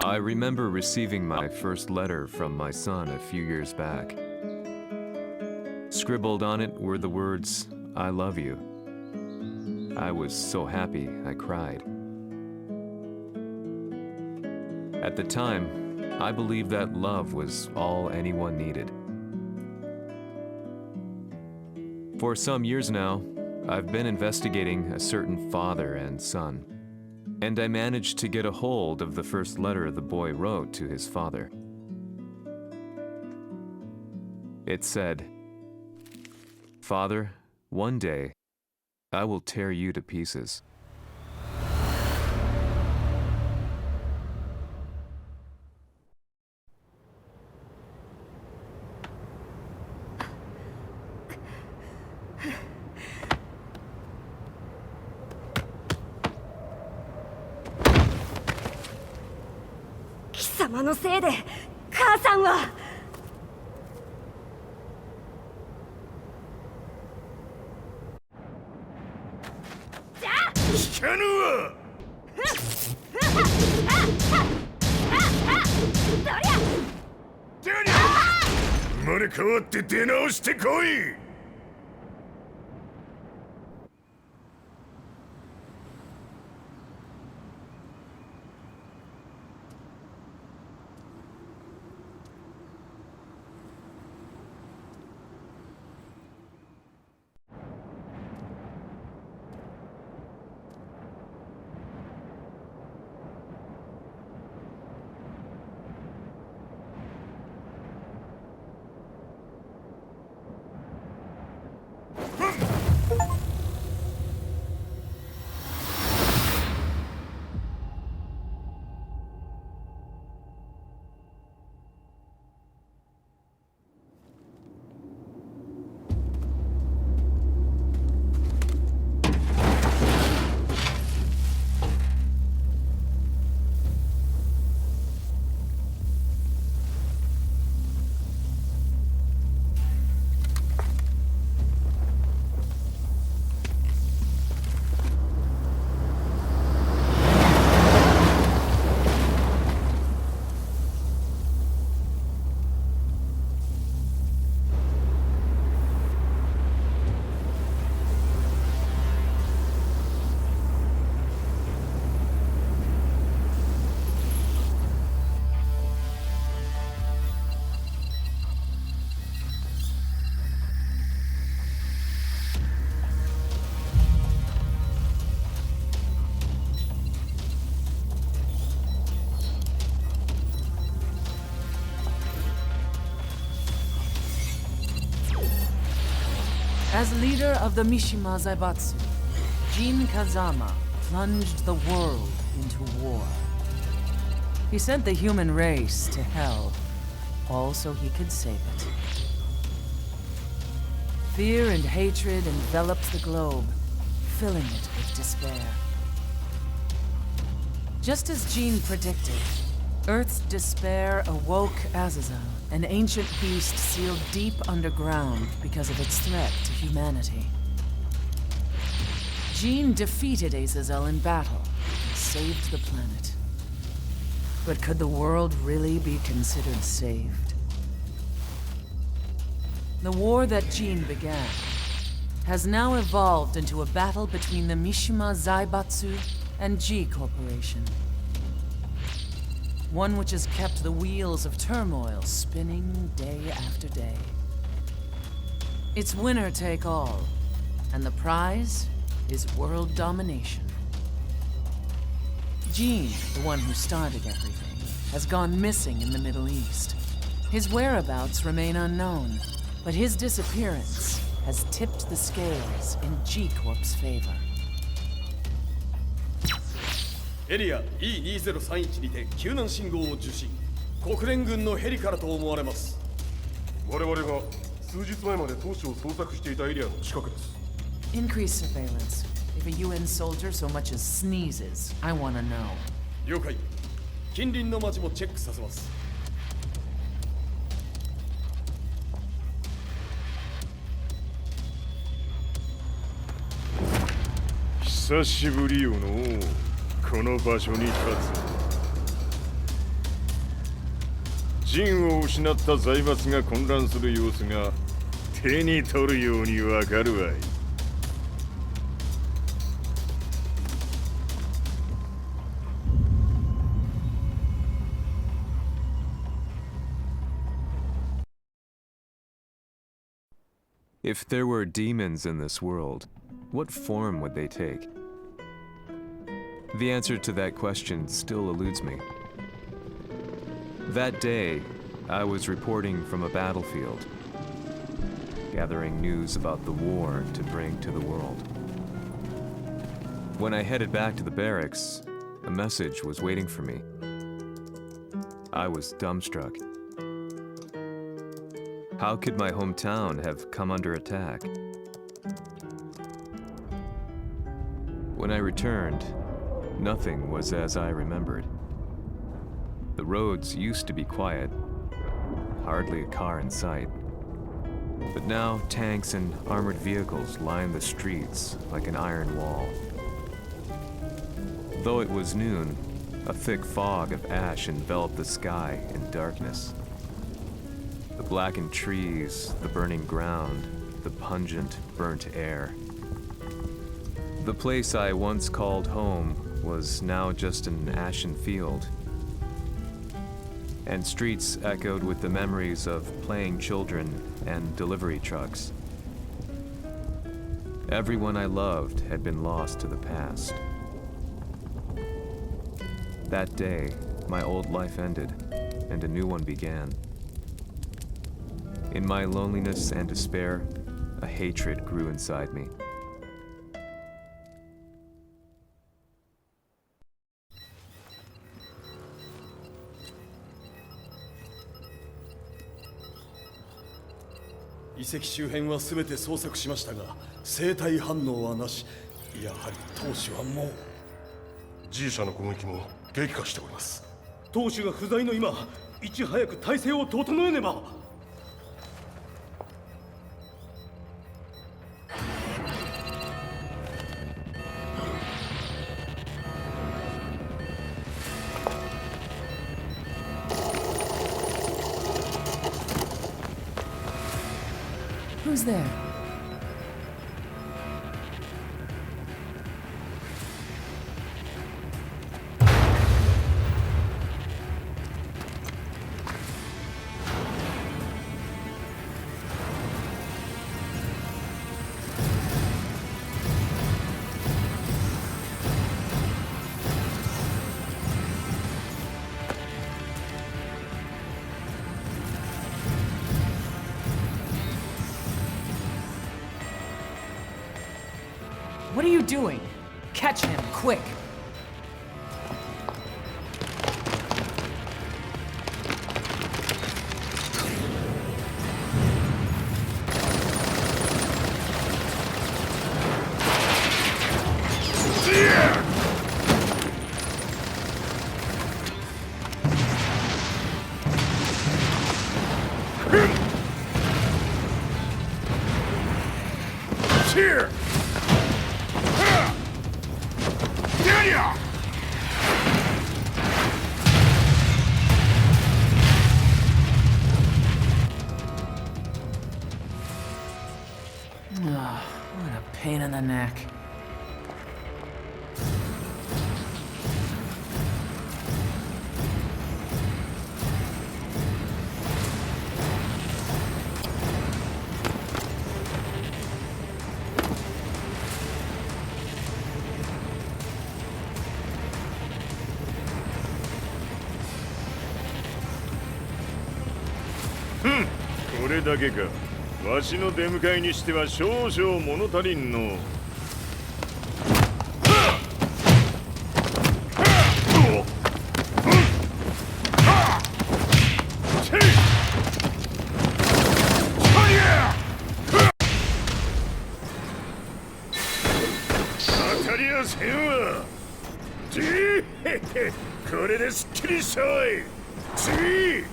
I remember receiving my first letter from my son a few years back. Scribbled on it were the words, "I love you." I was so happy I cried. At the time, I believed that love was all anyone needed. For some years now, I've been investigating a certain father and son, and I managed to get a hold of the first letter the boy wrote to his father. It said, "Father, one day, I will tear you to pieces." "貴様のせいで母さんは..." 聞かぬわ。生まれ変わって出直してこい。As leader of the Mishima Zaibatsu, Jin Kazama plunged the world into war. He sent the human race to hell, all so he could save it. Fear and hatred enveloped the globe, filling it with despair. Just as Jin predicted, Earth's despair awoke Azazel, an ancient beast sealed deep underground because of its threat to humanity. Jin defeated Azazel in battle and saved the planet. But could the world really be considered saved? The war that Jin began has now evolved into a battle between the Mishima Zaibatsu and G Corporation. One which has kept the wheels of turmoil spinning day after day. It's winner take all, and the prize is world domination. Gene, the one who started everything, has gone missing in the Middle East. His whereabouts remain unknown, but his disappearance has tipped the scales in G Corp's favor. エリア E2031 にて救難信号を受信。国連軍のヘリからと思われます。我々が数日前まで当初を捜索していたエリアの近くです。Increase surveillance. If a UN soldier so much as sneezes, I want to know. 了解。近隣の町もチェックさせます。久しぶりよのう。この場所に立つ。陣を失った財閥が混乱する様子が手に取るようにわかるわい。If there were demons in this world, what form would they take? The answer to that question still eludes me. That day, I was reporting from a battlefield, gathering news about the war to bring to the world. When I headed back to the barracks, a message was waiting for me. I was dumbstruck. How could my hometown have come under attack? When I returned, nothing was as I remembered. The roads used to be quiet, hardly a car in sight. But now tanks and armored vehicles line the streets like an iron wall. Though it was noon, a thick fog of ash enveloped the sky in darkness. The blackened trees, the burning ground, the pungent, burnt air. The place I once called home was now just an ashen field, and streets echoed with the memories of playing children and delivery trucks. Everyone I loved had been lost to the past. That day, my old life ended, and a new one began. In my loneliness and despair, a hatred grew inside me.「遺跡周辺は全て捜索しましたが生体反応はなし。やはり当主はもう G 社の攻撃も激化しております。当主が不在の今いち早く体制を整えねば。Who's there? What are you doing? Catch him, quick! Here! What a pain in the neck. Hmm. これだけか。わしの出迎えにしては少々物足りんの。当たりやせんわ。これですっきりしたわい。次。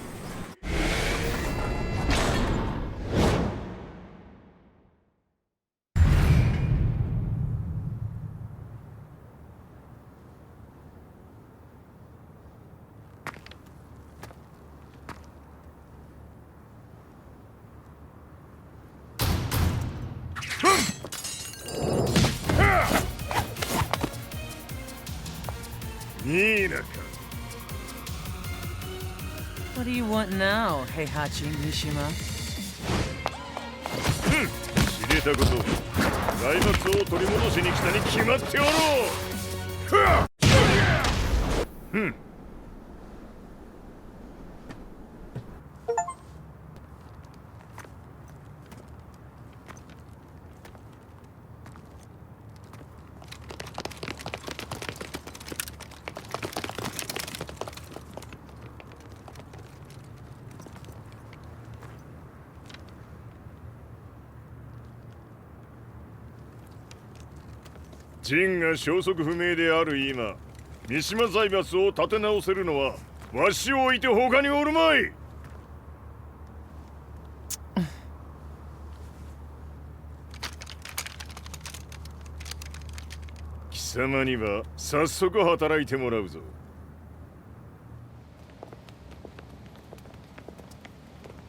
いいなか。 What do you want now, Heihachi Mishima? 知れたこと、財閥を取り戻しに来たに決まっておろう。ふわっ。陣が消息不明である今、三島財閥を立て直せるのはわしを置いて他におるまい。貴様には早速働いてもらうぞ。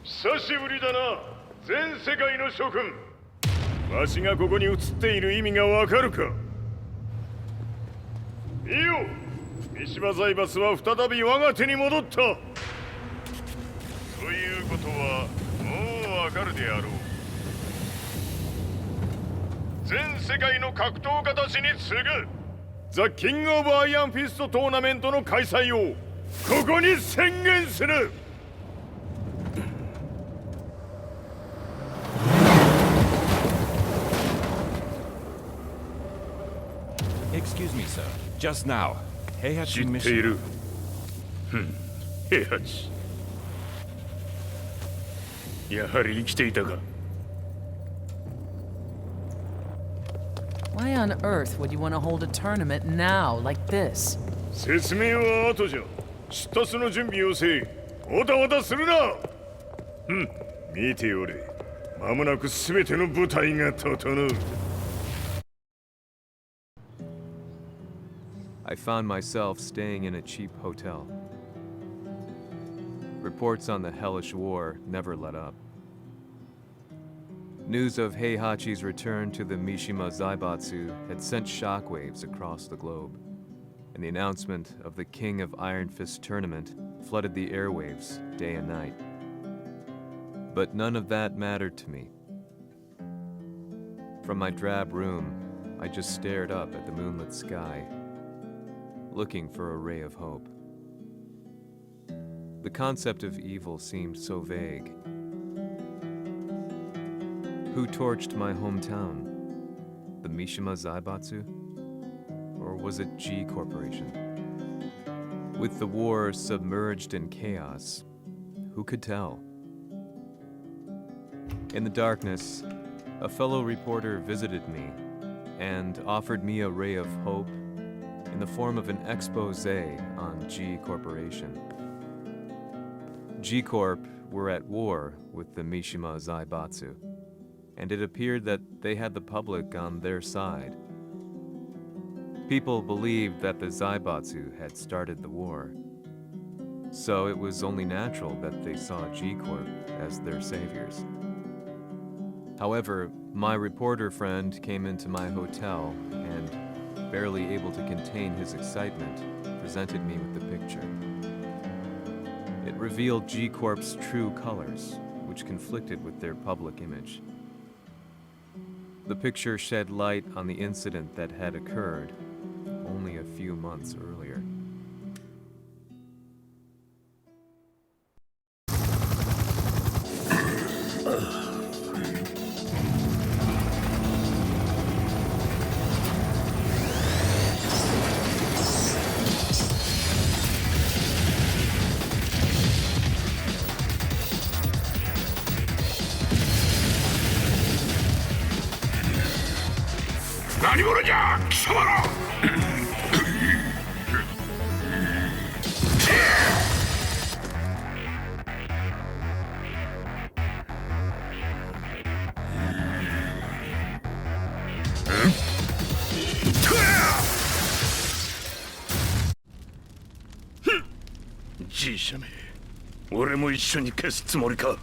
久しぶりだな、全世界の諸君。わしがここに映っている意味がわかるか。 いいよ、三島財閥は再び我が手に戻った。ということはもうわかるであろう。全世界の格闘家たちに次ぐザ・キング・オブ・アイアンフィストトーナメントの開催をここに宣言する。 Excuse me, sir. Just now, Heihachi 知ってい Mishima. る。平八。やはり生きていたか。 Why on earth would you want to hold a tournament now, like this? 説明は後じゃ。出立の準備をせい。おたわたするな。見ておれ。間もなくすべての部隊が整う。 I found myself staying in a cheap hotel. Reports on the hellish war never let up. News of Heihachi's return to the Mishima Zaibatsu had sent shockwaves across the globe, and the announcement of the King of Iron Fist tournament flooded the airwaves day and night. But none of that mattered to me. From my drab room, I just stared up at the moonlit sky, looking for a ray of hope. The concept of evil seemed so vague. Who torched my hometown? The Mishima Zaibatsu? Or was it G Corporation? With the war submerged in chaos, who could tell? In the darkness, a fellow reporter visited me and offered me a ray of hope in the form of an expose on G Corporation. G Corp were at war with the Mishima Zaibatsu, and it appeared that they had the public on their side. People believed that the Zaibatsu had started the war, so it was only natural that they saw G Corp as their saviors. However, my reporter friend came into my hotel and, barely able to contain his excitement, presented me with the picture. It revealed G Corp's true colors, which conflicted with their public image. The picture shed light on the incident that had occurred only a few months earlier. G 社め、俺も一緒に消すつもりか。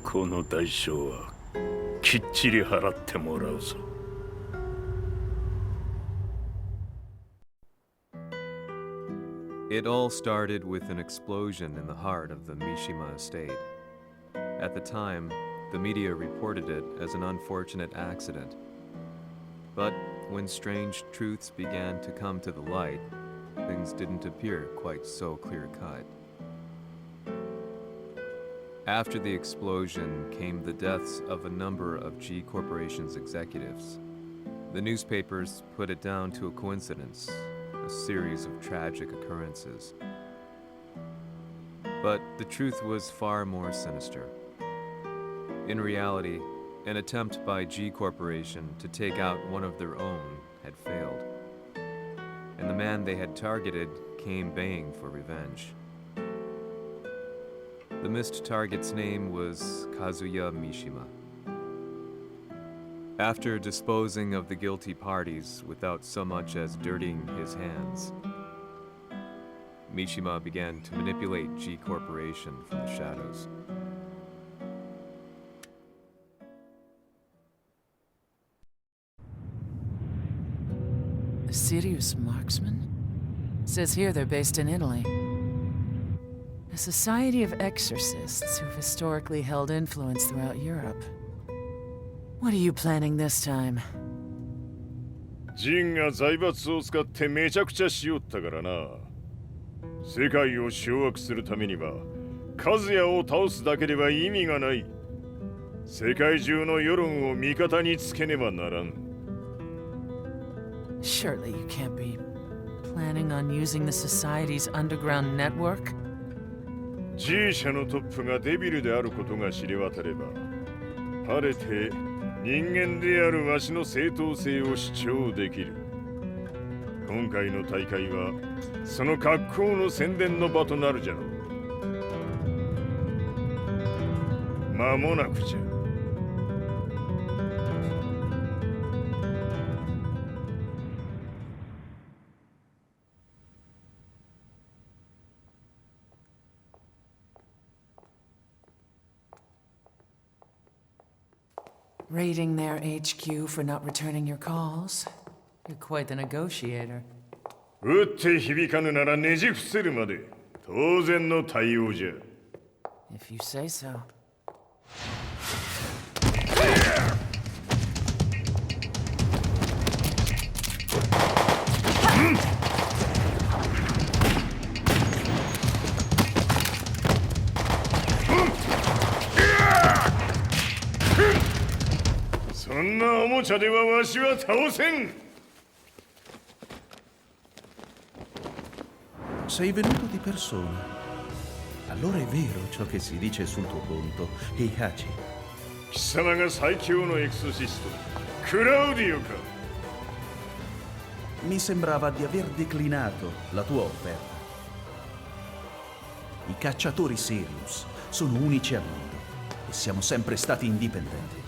この代償はきっちり払ってもらうぞ。It all started with an explosion in the heart of the Mishima estate. At the time, the media reported it as an unfortunate accident. But when strange truths began to come to the light, things didn't appear quite so clear-cut. After the explosion came the deaths of a number of G Corporation's executives. The newspapers put it down to a coincidence, a series of tragic occurrences. But the truth was far more sinister. In reality, an attempt by G Corporation to take out one of their own had failed, and the man they had targeted came baying for revenge. The missed target's name was Kazuya Mishima. After disposing of the guilty parties without so much as dirtying his hands, Mishima began to manipulate G Corporation from the shadows. A serious marksman? Says here they're based in Italy. A society of exorcists who've historically held influence throughout Europe. What are you planning this time? ジンが財閥を使ってめちゃくちゃしよったからな。世界を掌握するためにはカズヤを倒すだけでは意味がない。世界中の世論を味方につけねばならん。Surely you can't be planning on using the society's underground network? G 社のトップがデビルであることが知れ渡れば、晴れて人間であるわしの正当性を主張できる。今回の大会はその格好の宣伝の場となるじゃろう。間もなくじゃ。Raiding their HQ for not returning your calls? You're quite the negotiator. 撃って響かぬならねじ伏せるまで当然の対応じゃ。If you say so. そんなおもちゃではわしは倒せん。Sei venuto di persona. Allora è vero ciò che si dice sul tuo conto, Heihachi. 貴様が最強のエクソシスト、クラウディオか。Mi sembrava di aver declinato la tua offerta. I cacciatori Sirius sono unici al mondo e siamo sempre stati indipendenti.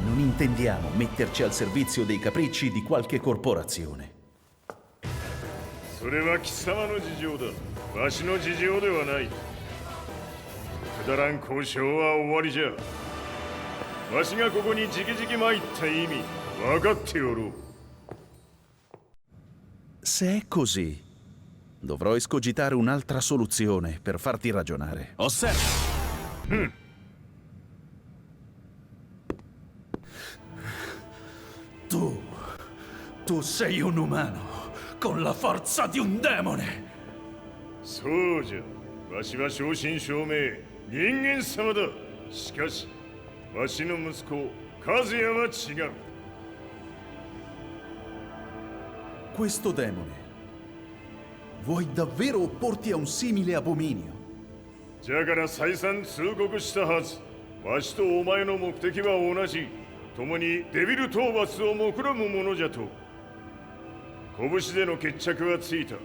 Non intendiamo metterci al servizio dei capricci di qualche corporazione. それは貴様の事情だ。わしの事情ではない。くだらん交渉は終わりじゃ。わしがここに直々参った意味、分かっておろう。Se è così, dovrò escogitare un'altra soluzione per farti ragionare. Osserva! Tu sei un umano, con la forza di un demone! そうじゃ。わしは正真正銘、人間様だ。しかし、わしの息子、和也は違う。Questo demone, vuoi davvero opporti a un simile abominio? じゃから再三通告したはず。わしとお前の目的は同じ。共にデビル討伐を目論むものじゃと。拳での決着はついた。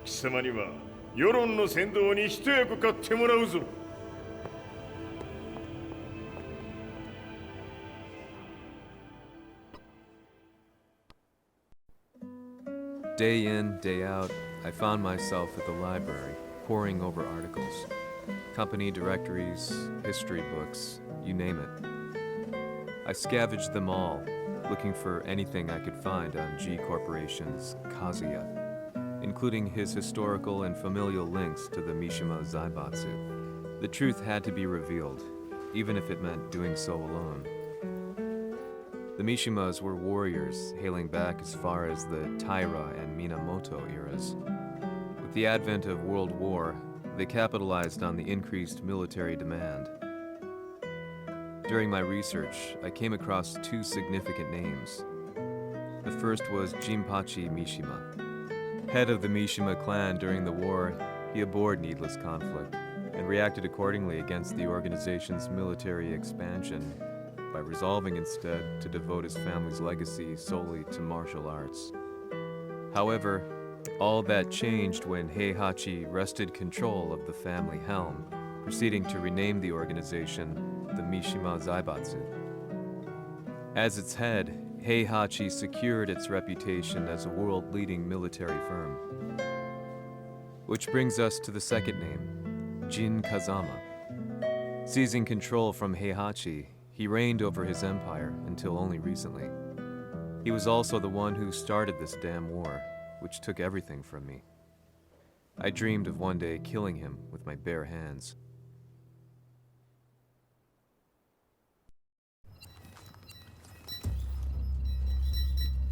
貴様には世論の先導に一役買ってもらうぞ。Day in, day out, I found myself at the library, poring over articles. company directories, history books, you name it. I scavenged them all, looking for anything I could find on G Corporation's Kazuya, including his historical and familial links to the Mishima Zaibatsu. The truth had to be revealed, even if it meant doing so alone. The Mishimas were warriors hailing back as far as the Taira and Minamoto eras. With the advent of World War, they capitalized on the increased military demand. During my research, I came across two significant names. The first was Jinpachi Mishima. Head of the Mishima clan during the war, he abhorred needless conflict and reacted accordingly against the organization's military expansion by resolving instead to devote his family's legacy solely to martial arts. However, all that changed when Heihachi wrested control of the family helm, proceeding to rename the organization the Mishima Zaibatsu. As its head, Heihachi secured its reputation as a world-leading military firm. Which brings us to the second name, Jin Kazama. Seizing control from Heihachi, he reigned over his empire until only recently. He was also the one who started this damn war, which took everything from me. I dreamed of one day killing him with my bare hands.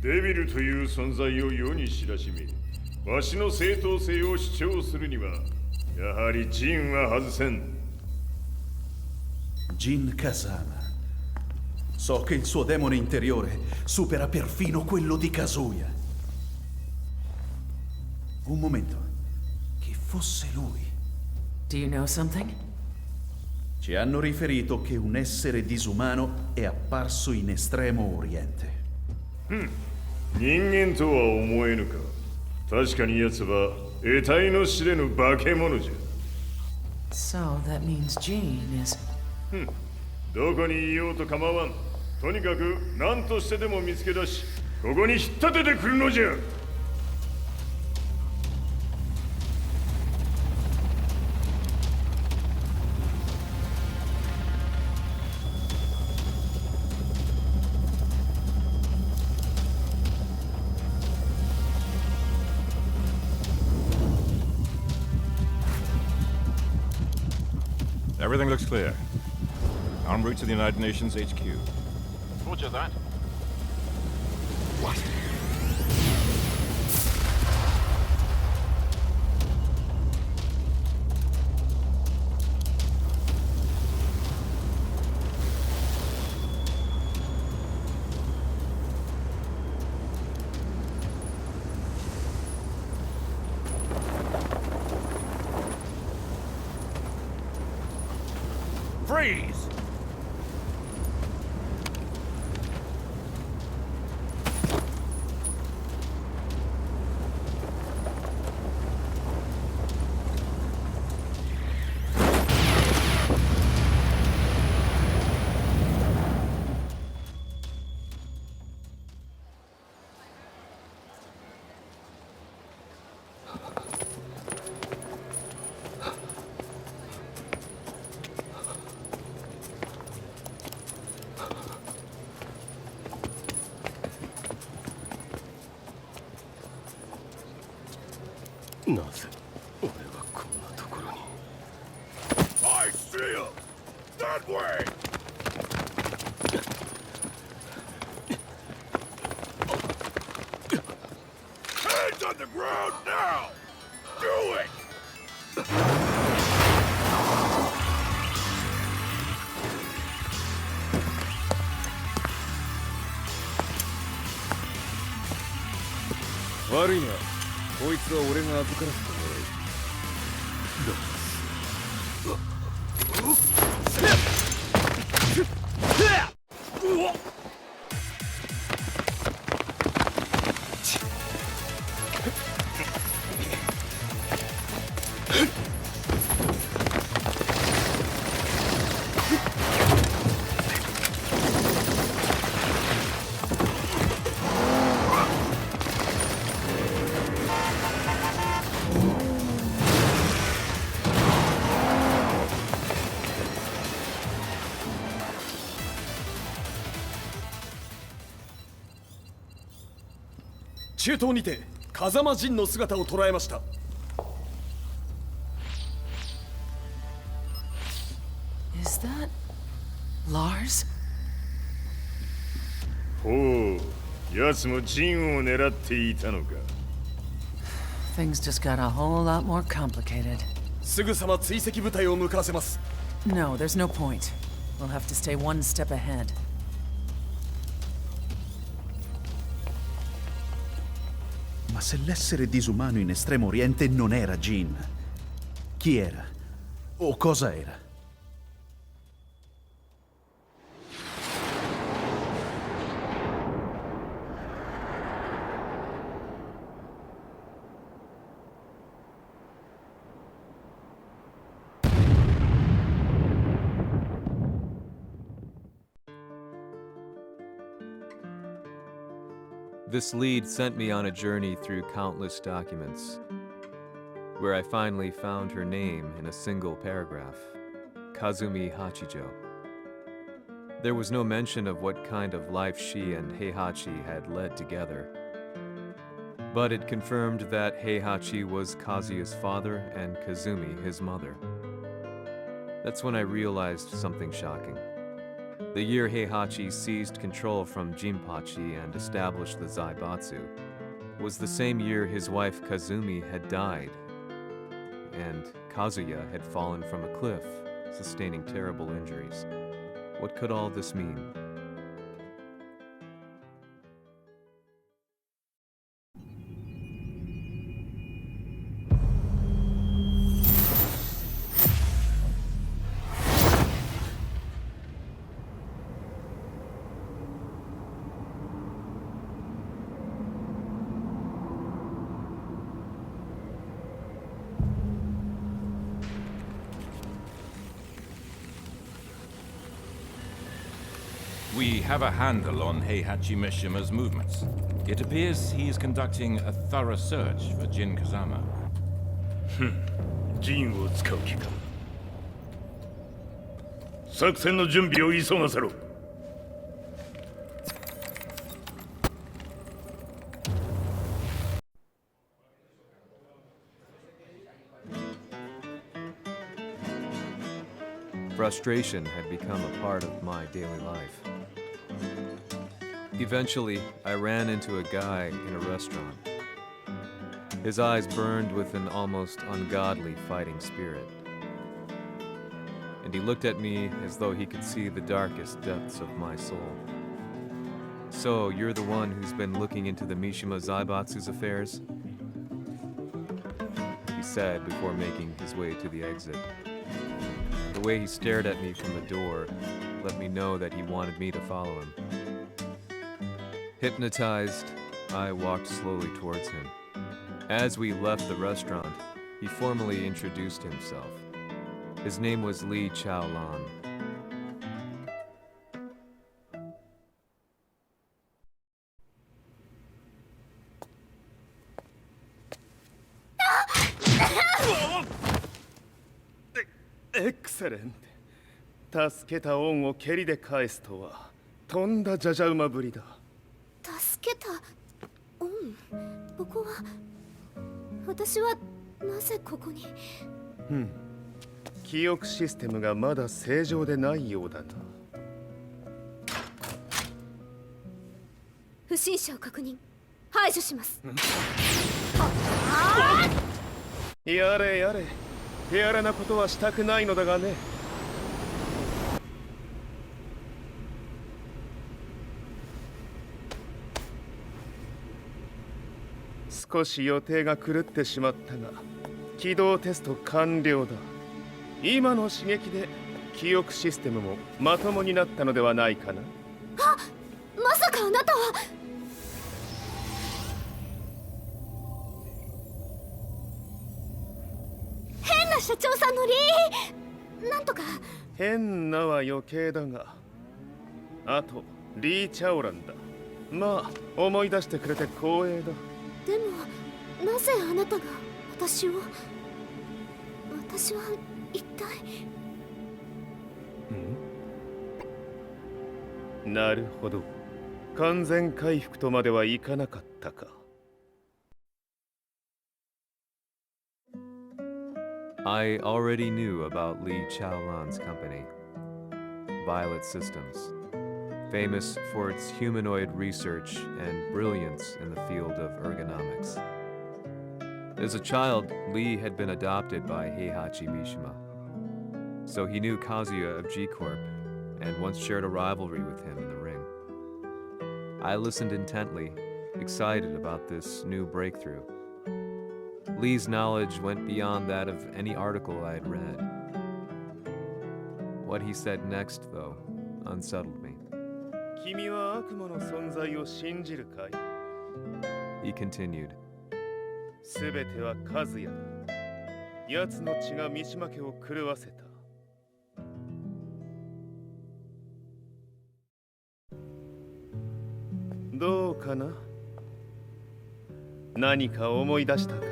Devil という存在を世に知らしめ、わしの正当性を主張するには、やはりジンは外せん。Jin Kazama. So che il suo demone interiore supera perfino quello di Kazuya. Un momento. Chi fosse lui? Do you know something? Ci hanno riferito che un essere disumano è apparso in Estremo Oriente. 人間とは思えぬか。確かに奴は得体の知れぬ化け物じゃ。So that means Jean is... どこにいようと構わん。とにかく何としてでも見つけ出し、ここに引っ立ててくるのじゃ。Everything looks clear. En route to the United Nations HQ. Roger that. What? Freeze! I see him! That way! Hands on the ground now! Do it! Worry not. こいつは俺が預からせてもらう。中東にて風間陣の姿を捉えました。Is that Lars? ほう、奴もジンを狙っていたのか。Things just got a whole lot more complicated. すぐさま追跡部隊を向かわせます。No, there's no point. We'll have to stay one step ahead. Ma se l'essere disumano in Estremo Oriente non era Jin, chi era? O cosa era? This lead sent me on a journey through countless documents, where I finally found her name in a single paragraph, Kazumi Hachijo. There was no mention of what kind of life she and Heihachi had led together, but it confirmed that Heihachi was Kazuya's father and Kazumi his mother. That's when I realized something shocking. The year Heihachi seized control from Jinpachi and established the Zaibatsu was the same year his wife Kazumi had died, and Kazuya had fallen from a cliff, sustaining terrible injuries. What could all this mean? We have a handle on Heihachi Mishima's movements. It appears he is conducting a thorough search for Jin Kazama. ジンを使う気か。作戦の準備を急がせろ。Frustration had become a part of my daily life. Eventually, I ran into a guy in a restaurant. His eyes burned with an almost ungodly fighting spirit. And he looked at me as though he could see the darkest depths of my soul. So, you're the one who's been looking into the Mishima Zaibatsu's affairs? He said before making his way to the exit. The way he stared at me from the door let me know that he wanted me to follow him. Hypnotized, I walked slowly towards him. As we left the restaurant, he formally introduced himself. His name was Li Chaolan. Excellent. 助けた恩を蹴りで返すとはとんだじゃじゃ馬ぶりだ。助けた恩。ここは私はなぜここに。記憶システムがまだ正常でないようだな。不審者を確認。排除します。やれやれ。手荒なことはしたくないのだがね。少し予定が狂ってしまったが、起動テスト完了だ。今の刺激で記憶システムもまともになったのではないかな。あ、まさかあなたは。変な社長さんのなんとか。変なは余計だが、あとリー・チャオランだ。まあ思い出してくれて光栄だ。でもなぜあなたが私を。私は一体。なるほど。完全回復とまではいかなかったか。I already knew about Li Chaolan's company, Violet Systems, famous for its humanoid research and brilliance in the field of ergonomics. As a child, Li had been adopted by Heihachi Mishima, so he knew Kazuya of G-Corp and once shared a rivalry with him in the ring. I listened intently, excited about this new breakthrough. Lee's knowledge went beyond that of any article I had read. What he said next, though, unsettled me. 君は悪魔の存在を信じるかい? He continued. すべては和也だ。奴の血が三島家を狂わせた。どうかな？何か思い出したかい？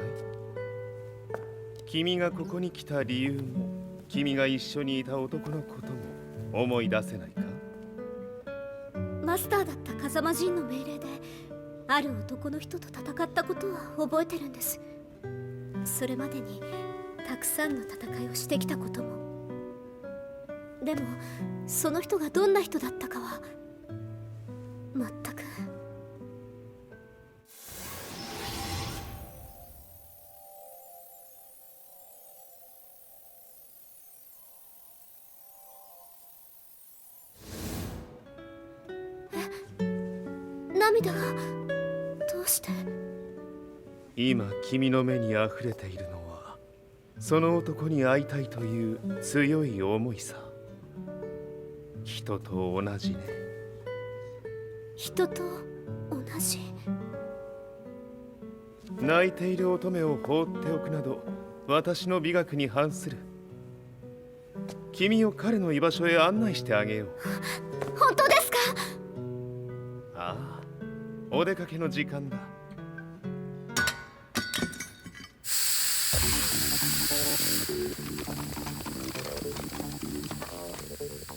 君がここに来た理由も、君が一緒にいた男のことも思い出せないか？マスターだった風間陣の命令である男の人と戦ったことは覚えてるんです。それまでにたくさんの戦いをしてきたことも。でもその人がどんな人だったかは全く。涙がどうして？今君の目にあふれているのはその男に会いたいという強い思いさ。人と同じね。人と同じ。泣いている乙女を放っておくなど私の美学に反する。君を彼の居場所へ案内してあげよう。本当ですか？ああ、お出かけの時間だ。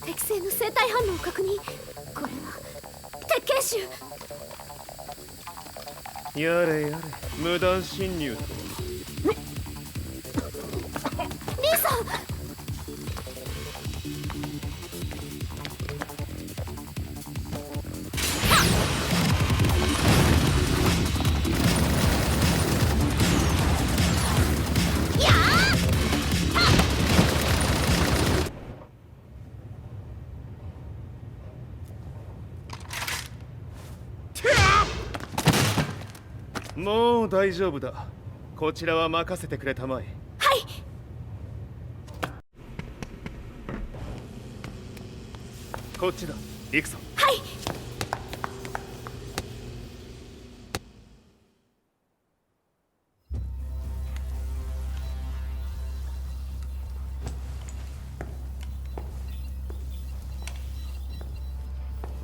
適正の生体反応を確認。これは鉄拳臭。やれやれ、無断侵入と。兄さん。もう大丈夫だ。こちらは任せてくれたまえ。はい。こっちだ。行くぞ。はい。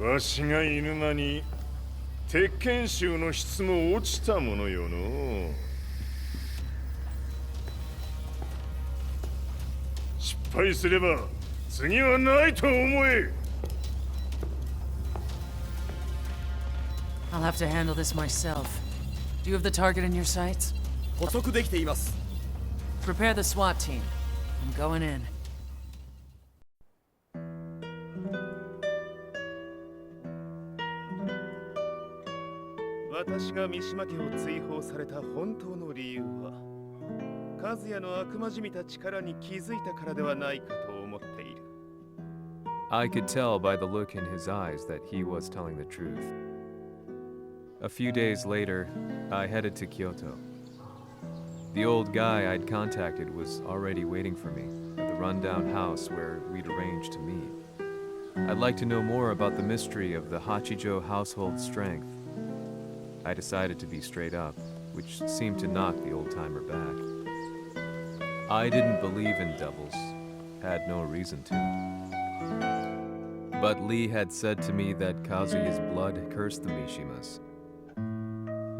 わしが犬間に鉄拳衆の質も落ちたものよの。失敗すれば次はないと思え。I'll have to handle this myself. Do you have the target in your sights? 捕捉できています。Prepare the SWAT team. I'm going in. 私が三島家を追放された本当の理由は和也の悪魔じみた力に気づいたからではないかと思っている。 I could tell by the look in his eyes that he was telling the truth. A few days later, I headed to Kyoto. The old guy I'd contacted was already waiting for me at the rundown house where we'd arranged to meet. I'd like to know more about the mystery of the Hachijo household strength. I decided to be straight up, which seemed to knock the old-timer back. I didn't believe in devils, had no reason to. But Lee had said to me that Kazuya's blood cursed the Mishimas.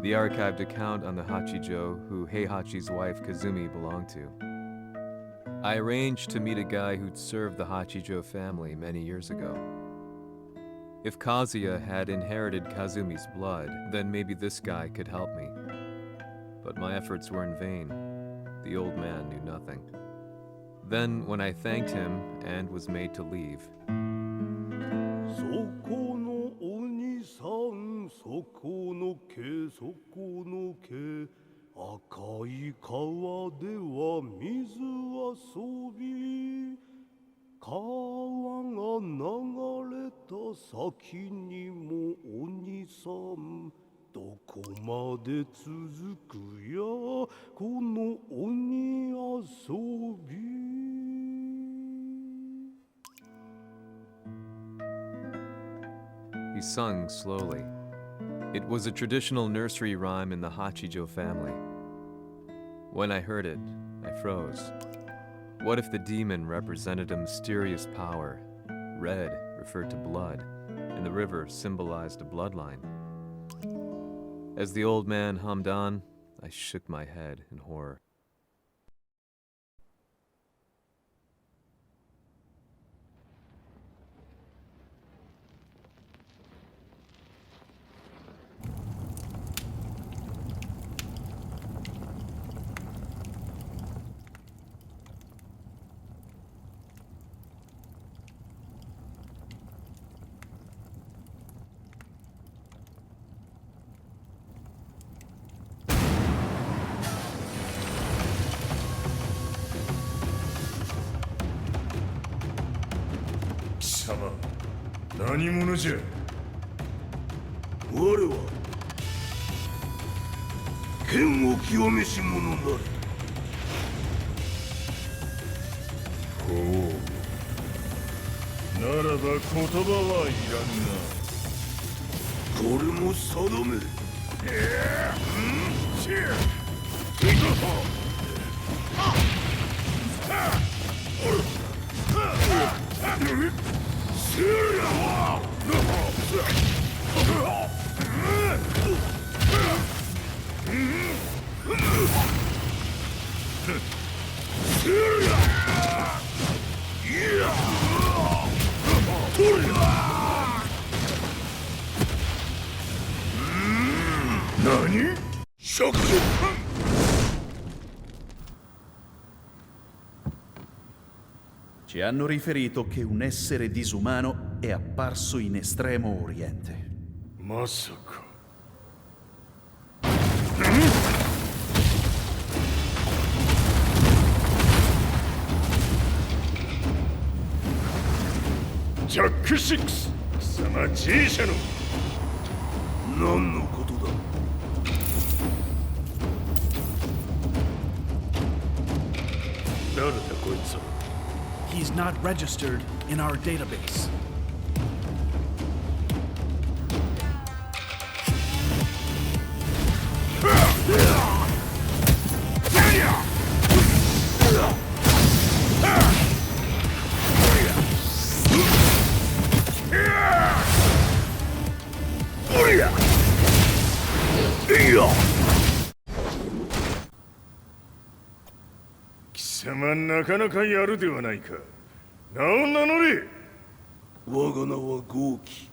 The archived account on the Hachijo who Heihachi's wife Kazumi belonged to. I arranged to meet a guy who'd served the Hachijo family many years ago. If Kazuya had inherited Kazumi's blood, then maybe this guy could help me. But my efforts were in vain. The old man knew nothing. Then, when I thanked him and was made to leave, そこのお兄さん、そこの毛、そこの毛、赤い川では水遊び、川が流れた先にもお兄さん、どこまで続くやこの鬼遊び。he sung slowly. It was a traditional nursery rhyme in the Hachijo family. When I heard it, I froze. What if the demon represented a mysterious power? Red referred to blood, and the river symbolized a bloodline. As the old man hummed on, I shook my head in horror. Sama, 何者じゃ。我は剣を極めし者なり。ほう。ならば言葉はいらんな。これも定め。何？釈然。Ci hanno riferito che un essere disumano è apparso in Estremo Oriente. まさか。ジャック6、貴様 G 社の何のことだ。誰だこいつは。He's not registered in our database. Yeah! 貴様なかなかやるではないか。名を名乗れ。我が名は豪輝。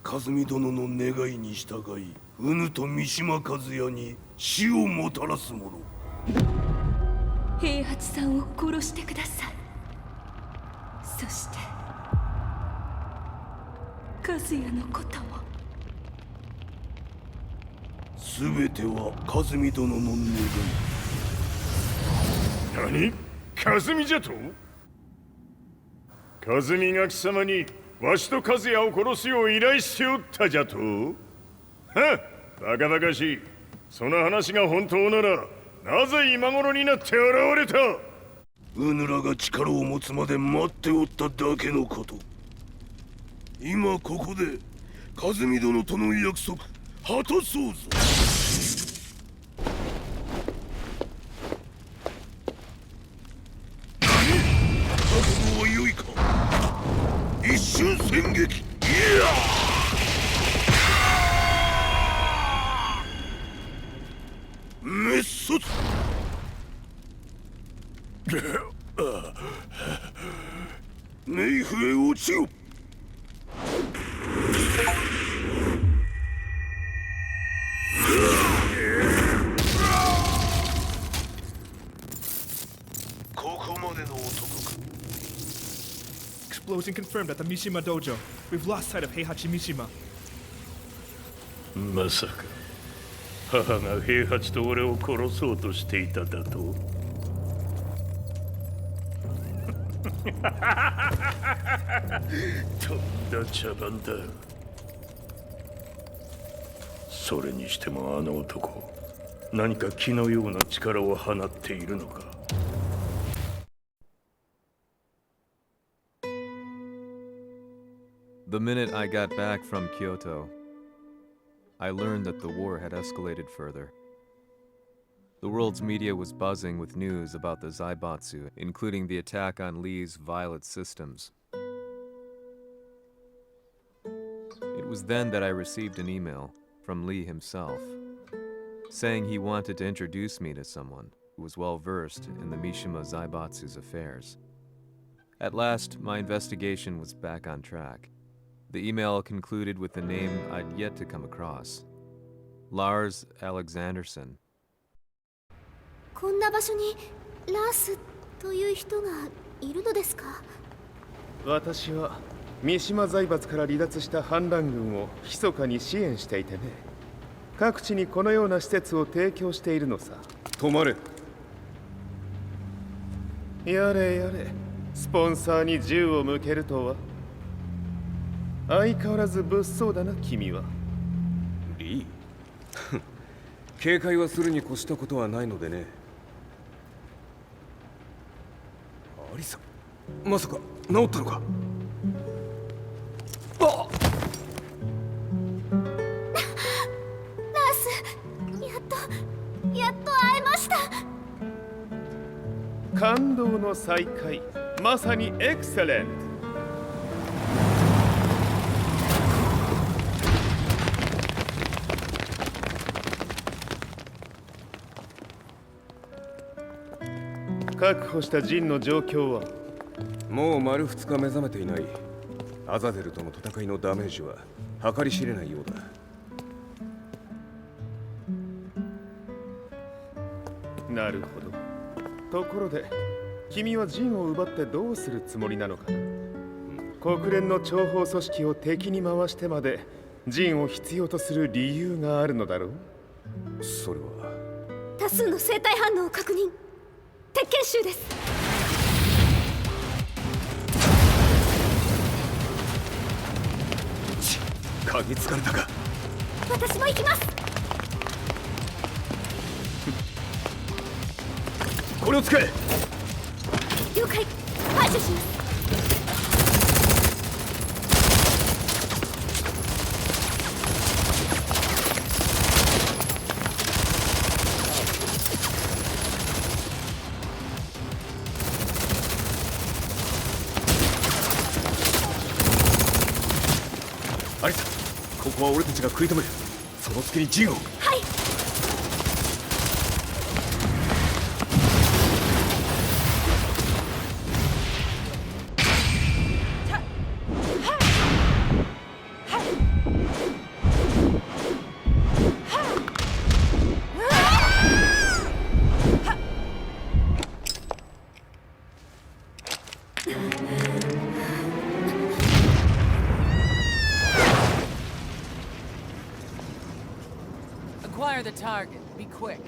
和美殿の願いに従いうぬと三島和也に死をもたらす者。平八さんを殺してください。そして和也のことも。すべては和美殿の願い。何？和美じゃと？和美が貴様にわしと和也を殺すよう依頼しておったじゃと？はっ、バカバカしい。その話が本当ならなぜ今頃になって現れた？うぬらが力を持つまで待っておっただけのこと。今ここで和美殿との約束果たそうぞ。覚悟は良いか。一瞬戦撃。滅卒。冥府へ落ちよ。Explosion confirmed at the Mishima Dojo. We've lost sight of Heihachi Mishima. まさか母が平八と俺を殺そうとしていただととんだ茶番だ。それにしてもあの男何か気のような力を放っているのか。The minute I got back from Kyoto, I learned that the war had escalated further. The world's media was buzzing with news about the Zaibatsu, including the attack on Lee's Violet systems. It was then that I received an email from Lee himself, saying he wanted to introduce me to someone who was well versed in the Mishima Zaibatsu's affairs. At last, my investigation was back on track. The email concluded with a name I'd yet to come across. Lars Alexanderson. こんな場所にラースという人がいるのですか？私は三島財閥から離脱した反乱軍を密かに支援していてね。各地にこのような施設を提供しているのさ。止まれ。やれやれ、スポンサーに銃を向けるとは。相変わらず物騒だな君は。リー警戒はするに越したことはないのでね。アリサ、まさか治ったのか？あっラース、やっと会えました。感動の再会、まさにエクセレント。確保したジンの状況は？もう丸2日目覚めていない。アザゼルとの戦いのダメージは計り知れないようだ。なるほど。ところで君はジンを奪ってどうするつもりなのかな？国連の諜報組織を敵に回してまでジンを必要とする理由があるのだろう？それは多数の生体反応を確認。鉄拳衆です。嗅ぎつかれたか。私も行きます。これを使え。了解。排除します。アリサ、ここは俺たちが食い止める。その隙にジンを。はい。Acquire the target. Be quick.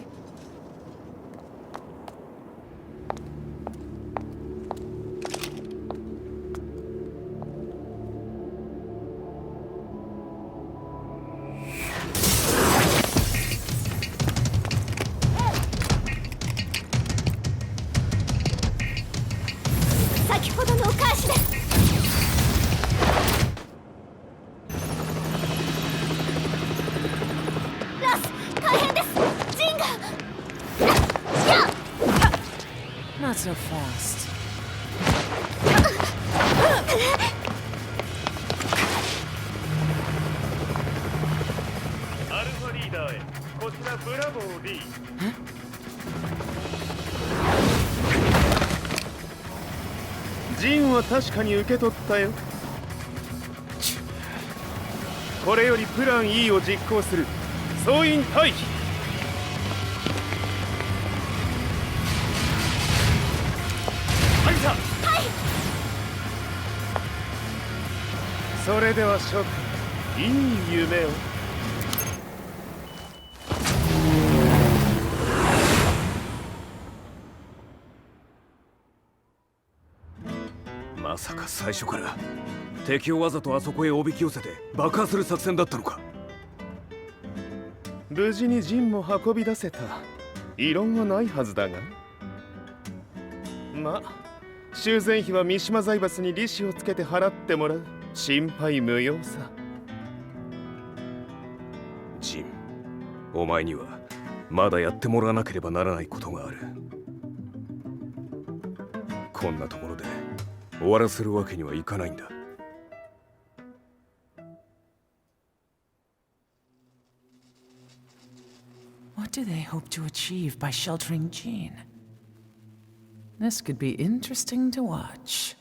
Not so fast. アルファリーダーへ。こちらブラボー D。ジンは確かに受け取ったよ。これよりプラン E を実行する。総員退避。それでは諸君、いい夢を。まさか最初から敵をわざとあそこへおびき寄せて爆破する作戦だったのか。無事に陣も運び出せた。異論はないはずだが。まあ修繕費は三島財閥に利子をつけて払ってもらう。心配無用さ。ジン、お前にはまだやってもらわなければならないことがある。こんなところで終わらせるわけにはいかないんだ。What do they hope to achieve by sheltering Jean? This could be interesting to watch.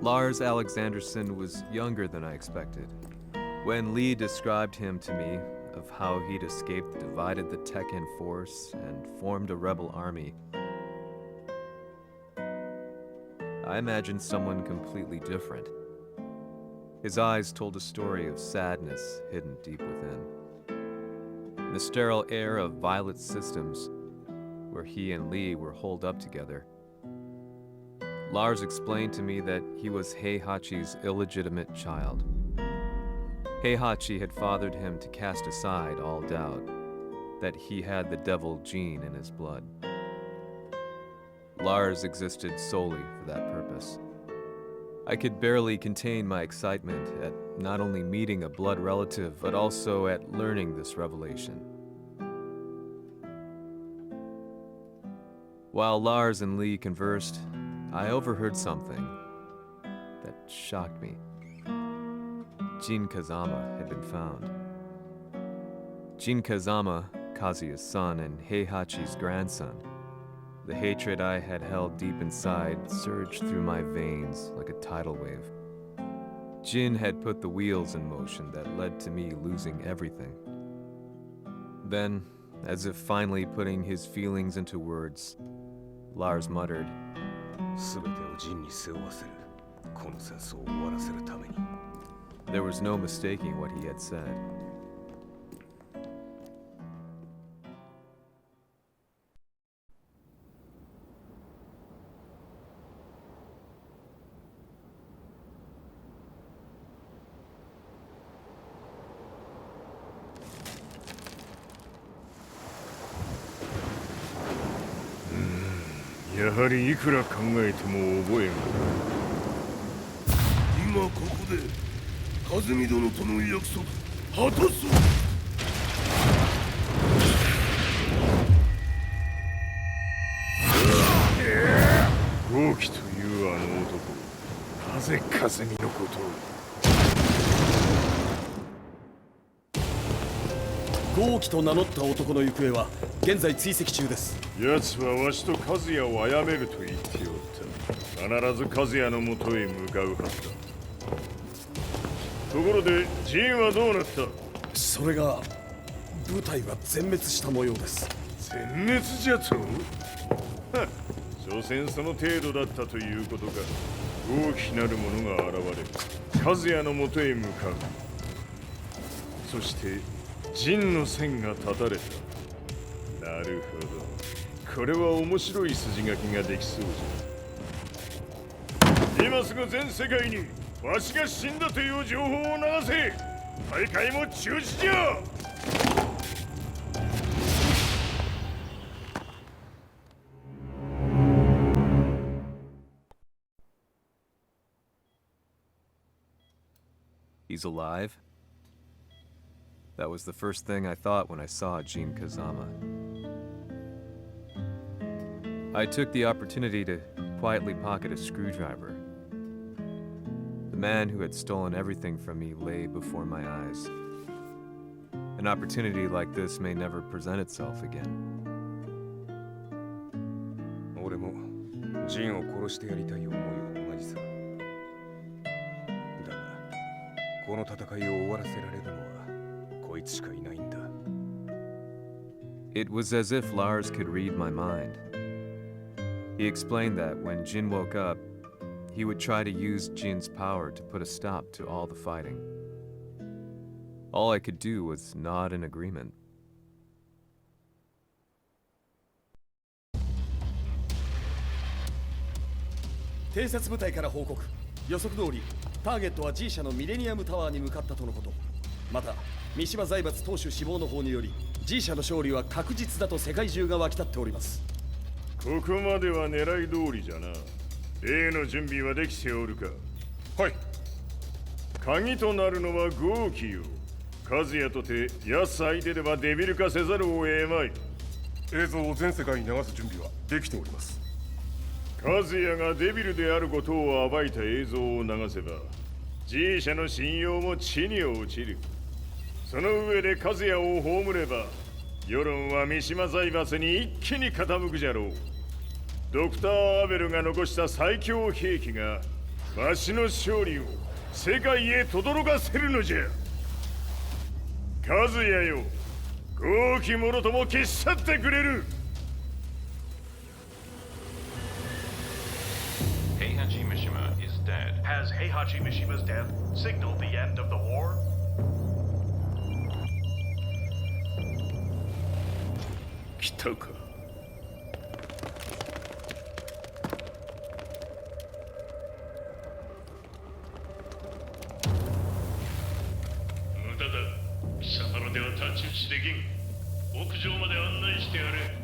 Lars Alexanderson was younger than I expected. When Lee described him to me, of how he'd escaped, divided the Tekken force, and formed a rebel army, I imagined someone completely different. His eyes told a story of sadness hidden deep within. In the sterile air of Violet Systems, where he and Lee were holed up together, Lars explained to me that he was Heihachi's illegitimate child. Heihachi had fathered him to cast aside all doubt that he had the devil gene in his blood. Lars existed solely for that purpose. I could barely contain my excitement at not only meeting a blood relative, but also at learning this revelation. While Lars and Lee conversed, I overheard something that shocked me. Jin Kazama had been found. Jin Kazama, Kazuya's son and Heihachi's grandson. The hatred I had held deep inside surged through my veins like a tidal wave. Jin had put the wheels in motion that led to me losing everything. Then, as if finally putting his feelings into words, Lars muttered, 全てをジンに背負わせる。この戦争を終わらせるために。 There was no mistaking what he had said. Hmm, やはりいくら考えても覚えが。今ここで風見殿との約束果たそう。豪輝というあの男、なぜ風見のことを。豪輝と名乗った男の行方は現在追跡中です。奴はわしと和也を殺めると言っておった。必ず和也のもとへ向かうはずだ。ところでジンはどうなった？それが部隊は全滅した模様です。全滅じゃと？はっ、所詮その程度だったということか。大きなる者が現れ、和也のもとへ向かう。そして陣の線が断たれた。なるほど。これは面白い筋書きができそうじゃ。今すぐ全世界にわしが死んだという情報を流せ。大会も中止じゃ。He's alive? That was the first thing I thought when I saw Jin Kazama. I took the opportunity to quietly pocket a screwdriver. The man who had stolen everything from me lay before my eyes. An opportunity like this may never present itself again. 俺もジンを殺してやりたい思いは同じさ。だが、この戦いを終わらせられるのはこいつしかいないんだ。It was as if Lars could read my mind. He explained that when Jin woke up, he would try to use Jin's power to put a stop to all the fighting. All I could do was nod in agreement. 偵察部隊から報告。予測通り、ターゲットは G 社のミレニアムタワーに向かったとのこと。また、三島財閥当主死亡の方により、G 社の勝利は確実だと世界中が沸き立っております。ここまでは狙い通りじゃな。例の準備はできておるか。はい。鍵となるのは豪気よ。和也とて安相手ではデビル化せざるを得まい。映像を全世界に流す準備はできております。和也がデビルであることを暴いた映像を流せば G 社の信用も地に落ちる。その上で和也を葬れば世論は三島財閥に一気に傾くじゃろう。ドクター・アベルが残した最強兵器がわしの勝利を世界へ轟かせるのじゃ。和也よ、豪気者とも消し去ってくれる。Heihachi Mishima is dead. Has Heihachi Mishima's death signaled the end of the war? 来たか。無駄だ。貴様らでは太刀打ちできん。屋上まで案内してやれ。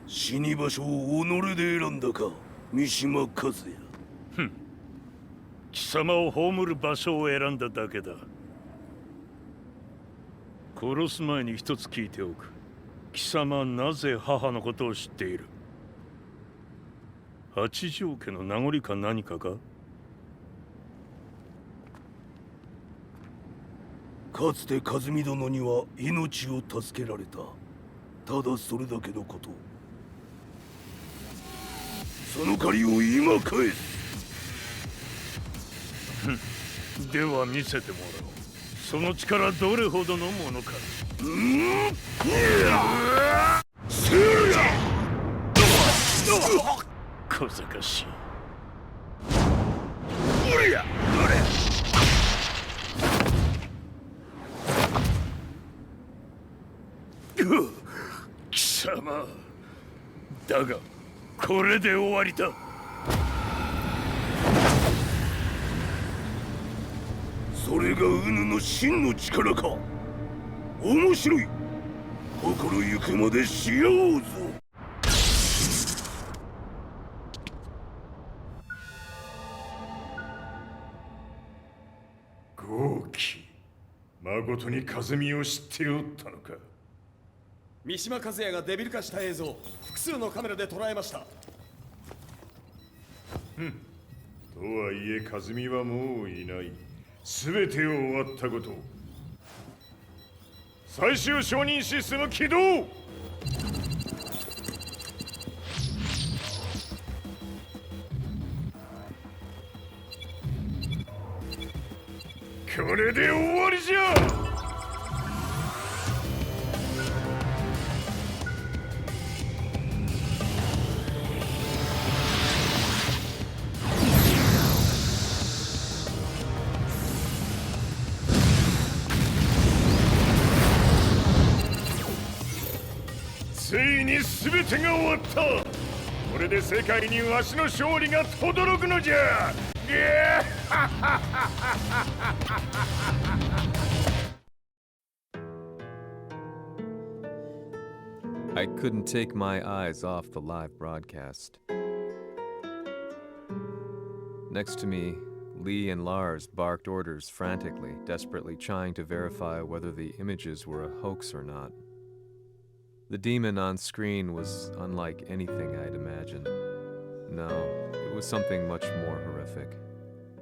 死に場所を己で選んだか、三島和也。貴様を葬る場所を選んだだけだ。殺す前に一つ聞いておく。貴様なぜ母のことを知っている？八条家の名残か何かか？かつて和美殿には命を助けられた。ただそれだけのこと。その借りを今返す。では見せてもらおう。その力どれほどのものか。小賢しい。貴様だがこれで終わりだ。それがウヌの真の力か。面白い。心ゆくまでしようぞ。豪気、まことに和美を知っておったのか。三島和也がデビル化した映像、複数のカメラで捉えました。とはいえ和美はもういない。全てを終わったこと。最終承認システム起動。これで終わりじゃ。ついに全てが終わった。これで世界にわしの勝利が轟くのじゃ。I couldn't take my eyes off the live broadcast. Next to me, Lee and Lars barked orders frantically, desperately trying to verify whether the images were a hoax or not. The demon on screen was unlike anything I'd imagined. No, it was something much more horrific.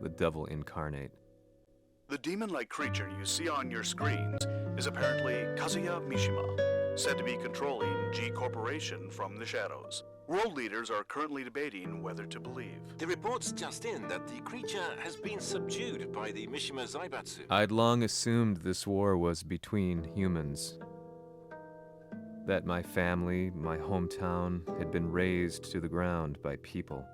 The devil incarnate. The demon-like creature you see on your screens is apparently Kazuya Mishima, said to be controlling G Corporation from the shadows. World leaders are currently debating whether to believe. The reports just in that the creature has been subdued by the Mishima Zaibatsu. I'd long assumed this war was between humans. that my family, my hometown, had been razed to the ground by people.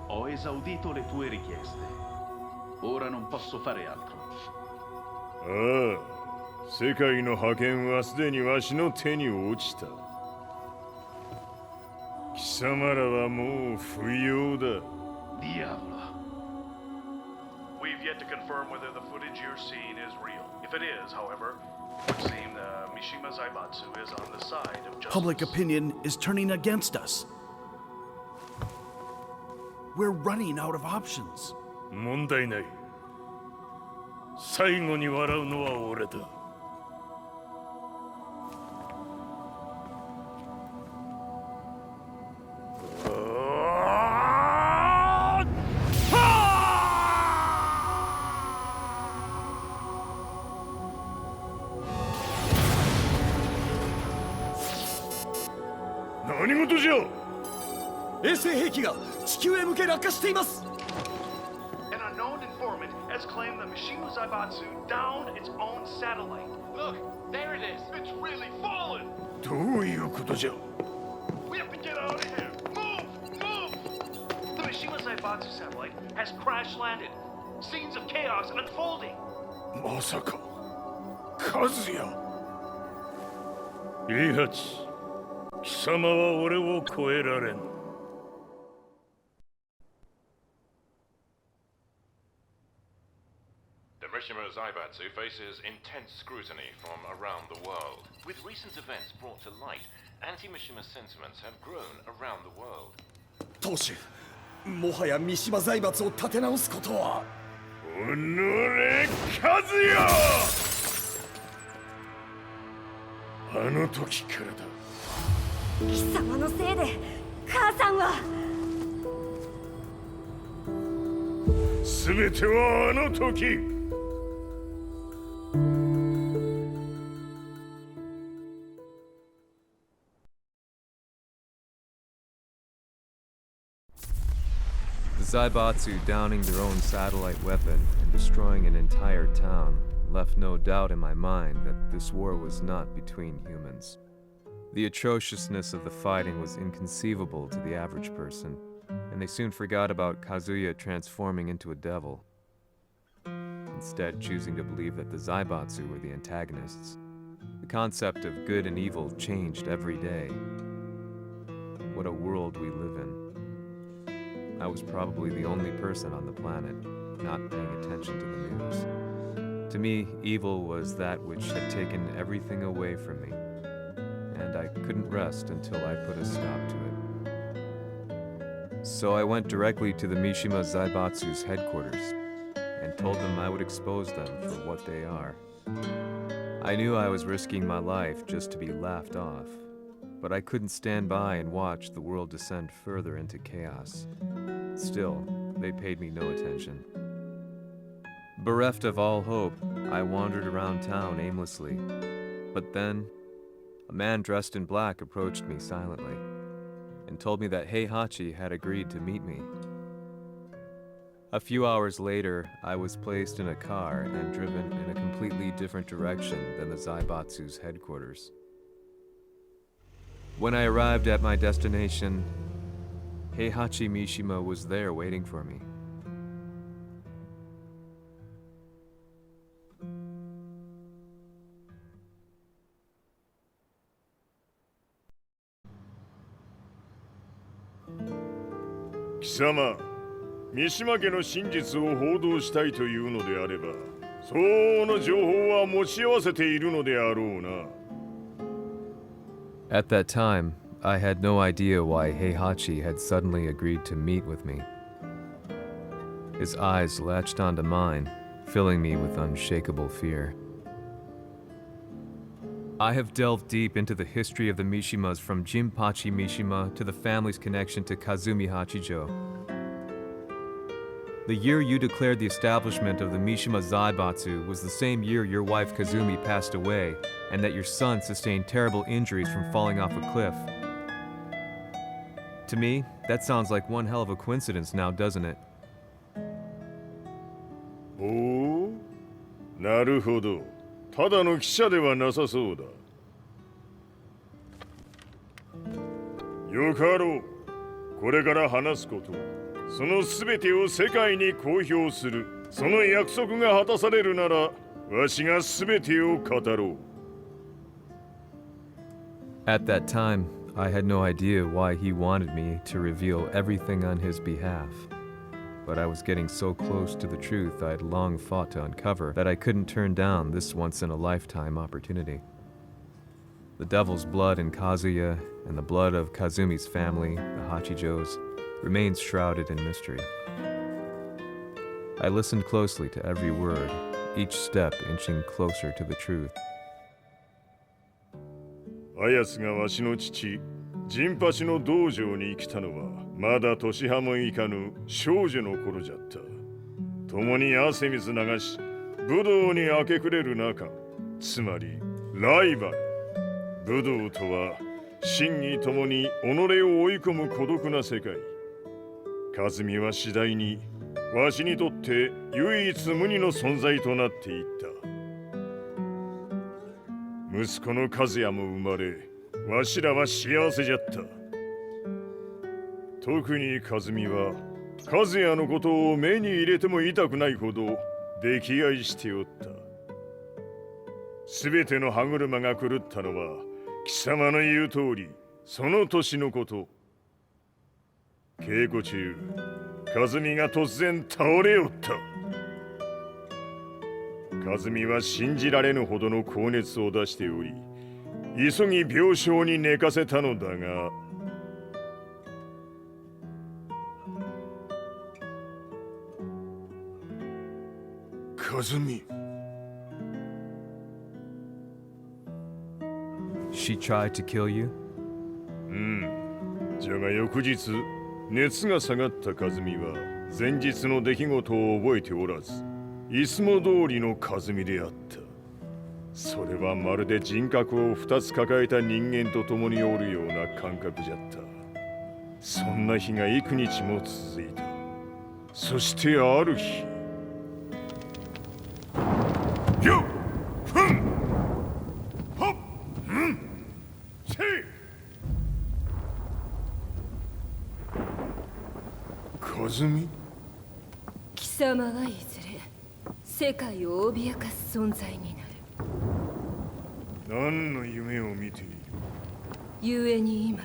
Ho esaudito le tue richieste. Ora non posso fare altro. ああ、世界の覇権はすでにわしの手に落ちた。貴様らはもう不要だ。Diavolo. We've yet to confirm whether the footage you're seeing is real. If it is, however, it would seem Mishima Zaibatsu is on the side of justice. Public opinion is turning against us. We're running out of options. 問題ない。最後に笑うのは俺だ。何事じゃ。衛星兵器が地球へ向け落下しています。An unknown informant has claimed that Mishima Zaibatsu downed its own satellite. Look, there it is. It's really fallen. どういうことじゃ。We have to get out of here. Move! Move! The Mishima Zaibatsu satellite has crash landed. Scenes of chaos unfolding. まさか、和也。イハチ、貴様は俺を超えられん。The Mishima Zaibatsu faces intense scrutiny from around the world. With recent events brought to light, anti-Mishima sentiments have grown around the world. 当主、もはや三島財閥を立て直すことは。おのれ、和也。あの時からだ。貴様のせいで母さんは。全てはあの時。The Zaibatsu downing their own satellite weapon and destroying an entire town left no doubt in my mind that this war was not between humans. The atrociousness of the fighting was inconceivable to the average person, and they soon forgot about Kazuya transforming into a devil, instead choosing to believe that the Zaibatsu were the antagonists. The concept of good and evil changed every day. What a world we live in. I was probably the only person on the planet not paying attention to the news. To me, evil was that which had taken everything away from me, and I couldn't rest until I put a stop to it. So I went directly to the Mishima Zaibatsu's headquarters and told them I would expose them for what they are. I knew I was risking my life just to be laughed off, but I couldn't stand by and watch the world descend further into chaos. Still, they paid me no attention. Bereft of all hope, I wandered around town aimlessly. But then, a man dressed in black approached me silently and told me that Heihachi had agreed to meet me. A few hours later, I was placed in a car and driven in a completely different direction than the Zaibatsu's headquarters. When I arrived at my destination, Heihachi Mishima was there waiting for me. Kisama, 三島家の真実を報道したいというのであれば、相応の情報は持ち合わせているのであろうな。At that time, I had no idea why Heihachi had suddenly agreed to meet with me. His eyes latched onto mine, filling me with unshakable fear. I have delved deep into the history of the Mishimas from Jinpachi Mishima to the family's connection to Kazumi Hachijo. The year you declared the establishment of the Mishima Zaibatsu was the same year your wife Kazumi passed away, and that your son sustained terrible injuries from falling off a cliff. To me, that sounds like one hell of a coincidence now, doesn't it? おお、なるほど。ただの記者ではなさそうだ。よかろう。これから話すこと、そのすべてを世界に公表する。その約束が果たされるなら、わしがすべてを語ろう。At that time, I had no idea why he wanted me to reveal everything on his behalf. But I was getting so close to the truth I had long fought to uncover that I couldn't turn down this once-in-a-lifetime opportunity. The devil's blood in Kazuya and the blood of Kazumi's family, the Hachijos, remains shrouded in mystery. I listened closely to every word, each step inching closer to the truth. あやつがわしの父、ジンパチの道場に来たのは、まだ年半もいかぬ少女の頃じゃった。共に汗水流し、武道に明け暮れる中、つまりライバル。武道とは、真に共に己を追い込む孤独な世界。和美は次第に、わしにとって唯一無二の存在となっていった。息子の和也も生まれ、わしらは幸せじゃった。特に和美は、和也のことを目に入れても痛くないほど溺愛しておった。すべての歯車が狂ったのは、貴様の言う通り、その年のこと。稽古中、和美が突然倒れおった。和美は信じられぬほどの高熱を出しており、急ぎ病床に寝かせたのだが、和美。She tried to kill you? じゃが翌日、熱が下がった和美は前日の出来事を覚えておらず、いつも通りの和美であった。それはまるで人格を2つ抱えた人間と共におるような感覚じゃった。そんな日が幾日も続いた。そしてある日、よっふんほっんせい和美。貴様はいずれ世界を脅かす存在になる。何の夢を見ている？故に今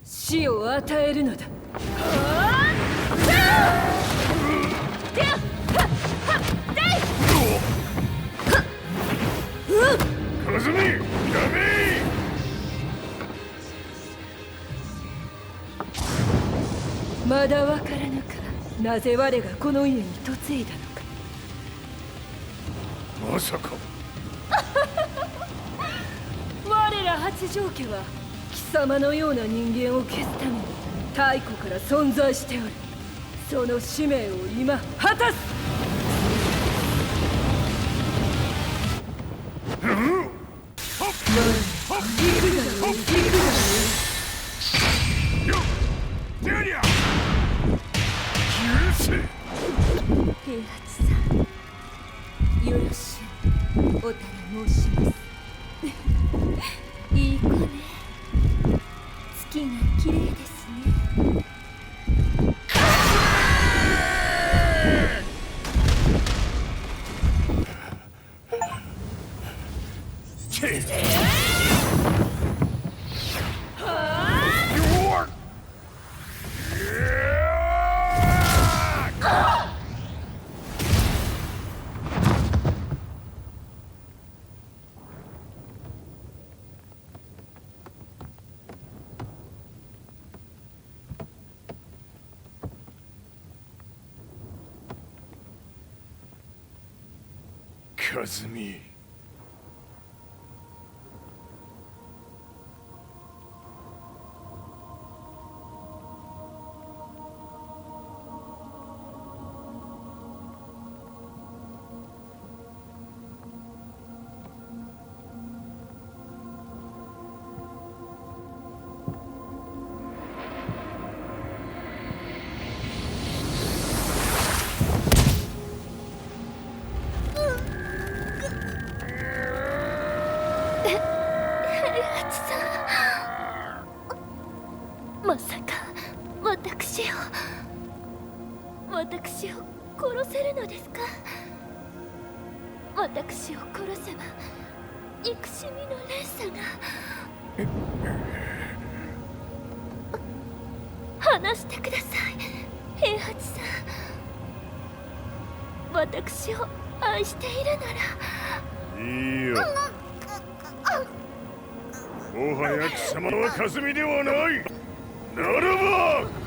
死を与えるのだ。和美、やめ！まだわからぬか、なぜ我がこの家に嫁いだのか。まさか我ら八丈家は貴様のような人間を消すために太古から存在しておる。その使命を今果たす。平八さん、よろしゅうおたら申します。いい子ね。月が綺麗ですね。和美。まさか私を殺せるのですか？私を殺せば憎しみの連鎖が。話してください、平八さん。私を愛しているなら。いいよ。もはや貴様は霞ではない。ならば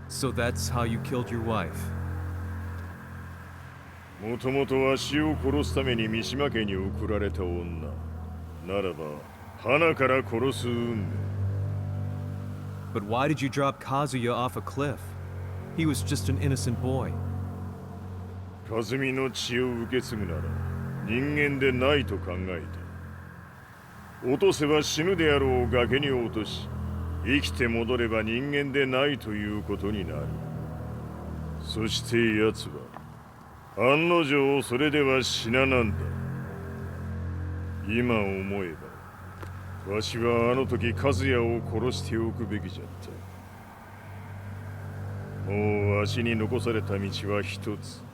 So that's how you killed your wife. もともとわしを殺すために三島家に送られた女ならば花から殺す運命。 But why did you drop Kazuya off a cliff? He was just an innocent boy. 和美の血を受け継ぐなら人間でないと考えた。落とせば死ぬであろう崖に落とし生きて戻れば人間でないということになる。そして奴は案の定それでは死ななんだ。今思えばわしはあの時和也を殺しておくべきじゃった。もうわしに残された道は一つ。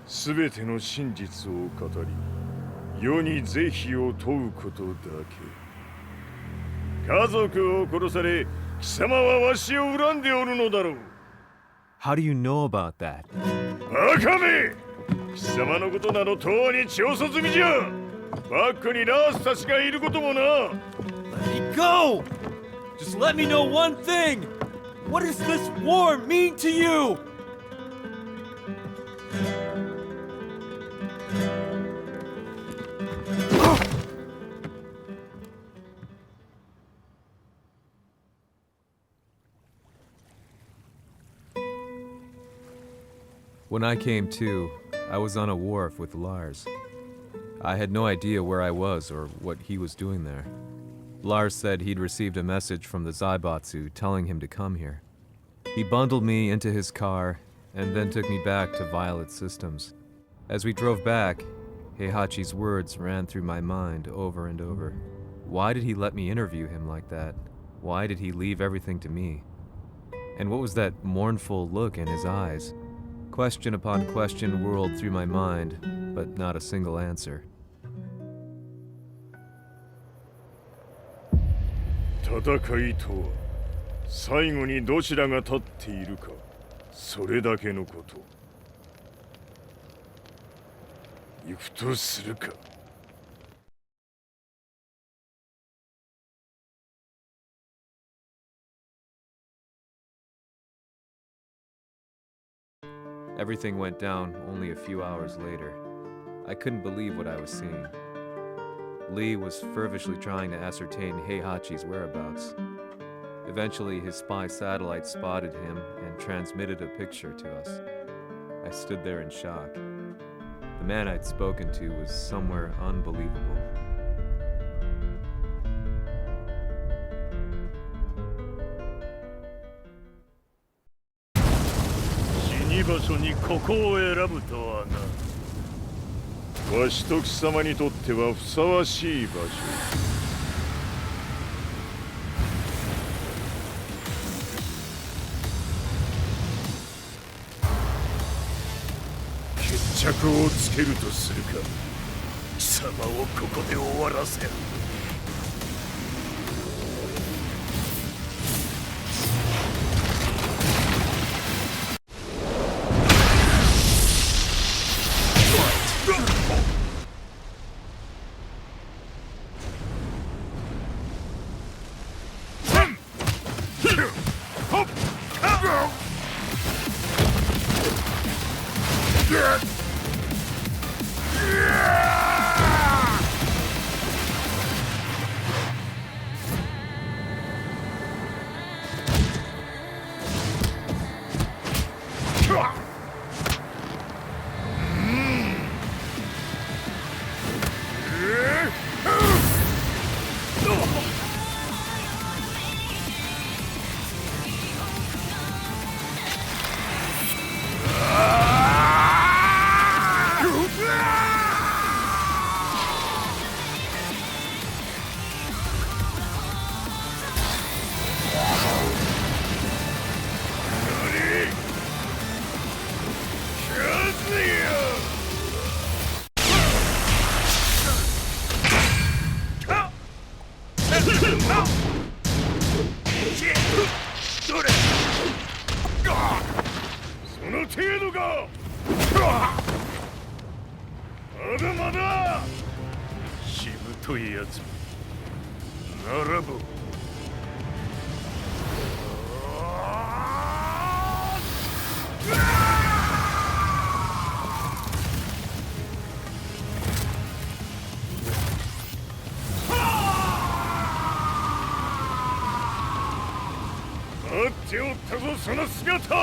すべての真実を語り世に是非を問うことだけ。家族を殺され貴様はわしを恨んでおるのだろう。 How do you know about that? バカめ！貴様のことなどとうに調査済みじゃ。バックにラースたちがいることもな。 Let me go! Just let me know one thing! What does this war mean to you? When I came to, I was on a wharf with Lars. I had no idea where I was or what he was doing there. Lars said he'd received a message from the Zaibatsu telling him to come here. He bundled me into his car and then took me back to Violet Systems. As we drove back, Heihachi's words ran through my mind over and over. Why did he let me interview him like that? Why did he leave everything to me? And what was that mournful look in his eyes? Question upon question whirled through my mind, but not a single answer. 戦いとは最後にどちらが立っているか、それだけのこと。行くとするか。Everything went down only a few hours later. I couldn't believe what I was seeing. Lee was fervently trying to ascertain Heihachi's whereabouts. Eventually, his spy satellite spotted him and transmitted a picture to us. I stood there in shock. The man I'd spoken to was somewhere unbelievable. 場所にここを選ぶとはな。わしと貴様にとってはふさわしい場所。決着をつけるとするか。貴様をここで終わらせる。というやつならば待っておったぞその姿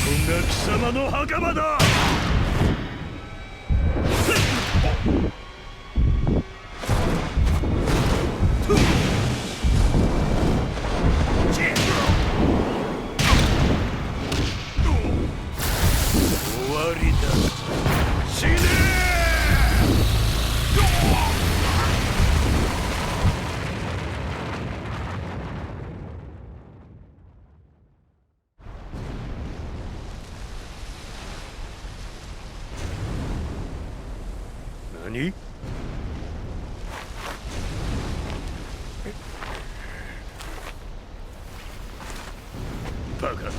こんな貴様の墓場だ終わりだ死ね何バカ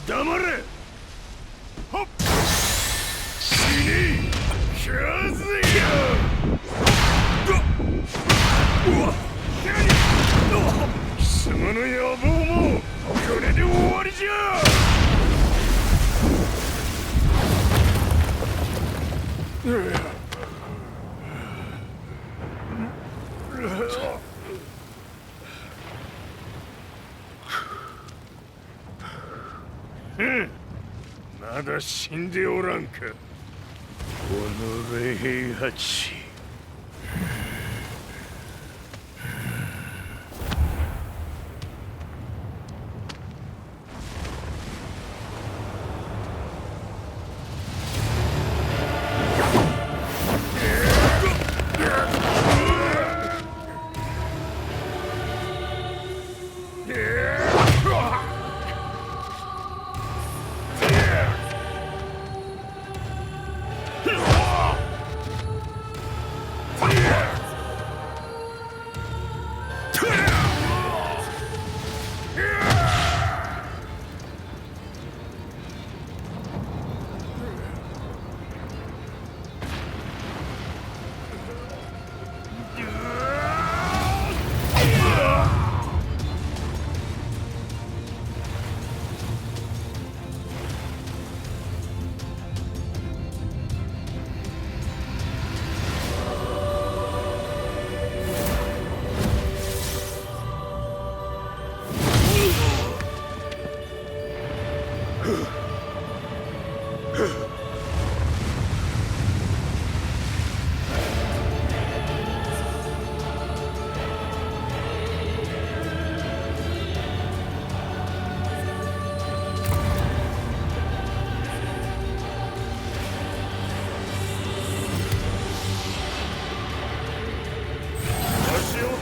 黙れほっ死ねキャズヤ貴様の野望もこれで終わりじゃまだ死んでおらんか己平八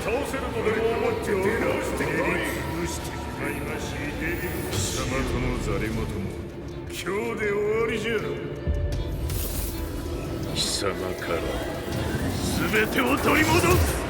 倒せるとでも思って手直して潰してしまいまし貴様とのざれ言も今日で終わりじゃ貴様から全てを取り戻す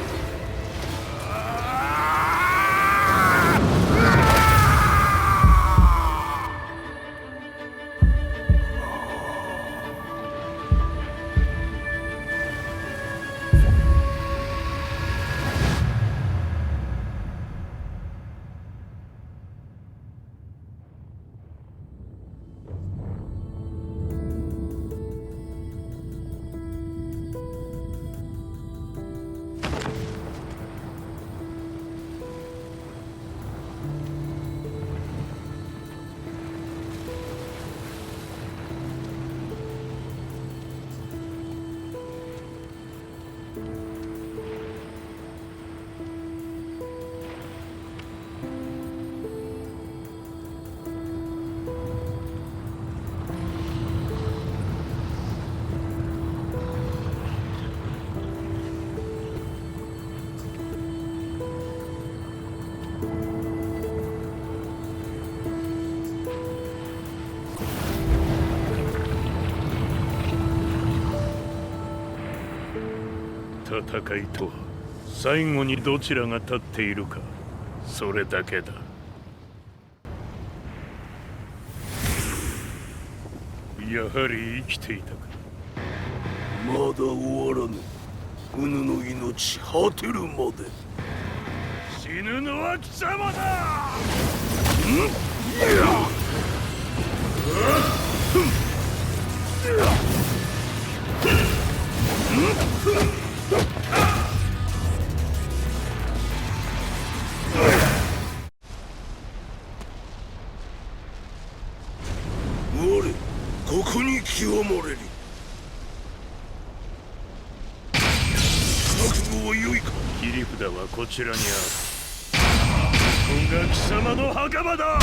戦いとは最後にどちらが立っているか、それだけだ。やはり生きていたか。まだ終わらぬ。うぬの命果てるまで。死ぬのは貴様だ。我ここに極まれり。覚悟は良いか。切り札はこちらにある。ここが貴様の墓場だ。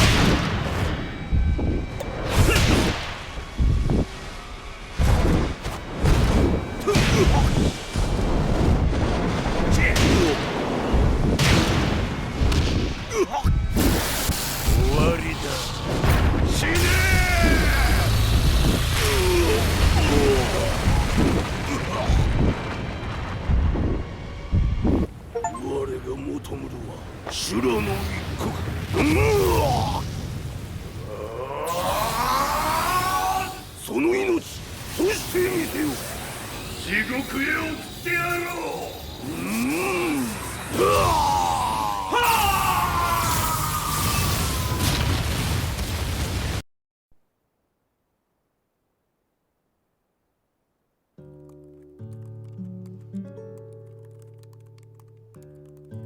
終わりだ。死ね我が求むるは修羅の一刻。その命そしてみせよ。地獄へ送ってやろう。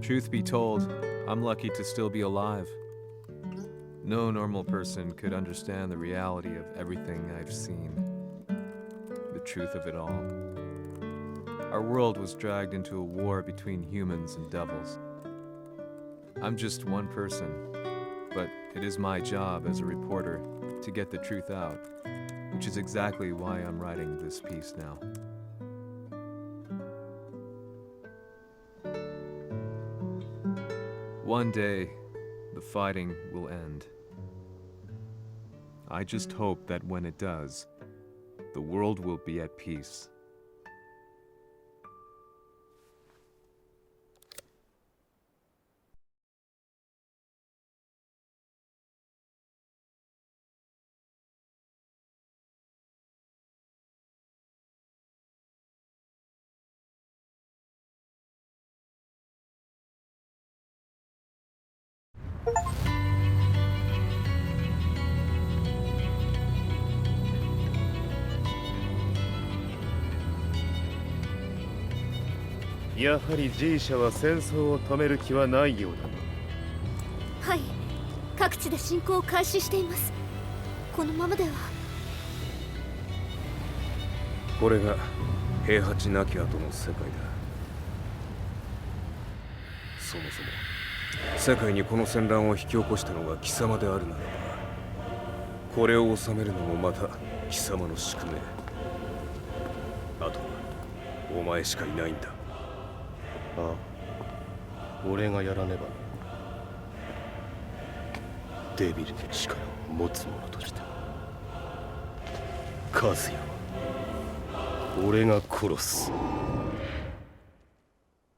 Truth be told, I'm lucky to still be alive. No normal person could understand the reality of everything I've seen. The truth of it all. Our world was dragged into a war between humans and devils. I'm just one person, but it is my job as a reporter to get the truth out, which is exactly why I'm writing this piece now. One day, the fighting will end. I just hope that when it does, the world will be at peace. Yahari やはり G 社は戦争を止める気はないようだ。はい、各地で侵攻を開始しています。このままでは。これが平八なき後の世界だ。そもそも世界にこの戦乱を引き起こしたのが貴様であるならば、これを収めるのもまた貴様の宿命。あとはお前しかいないんだ。ああ、俺がやらねば。デビルの力を持つ者として和也は俺が殺す。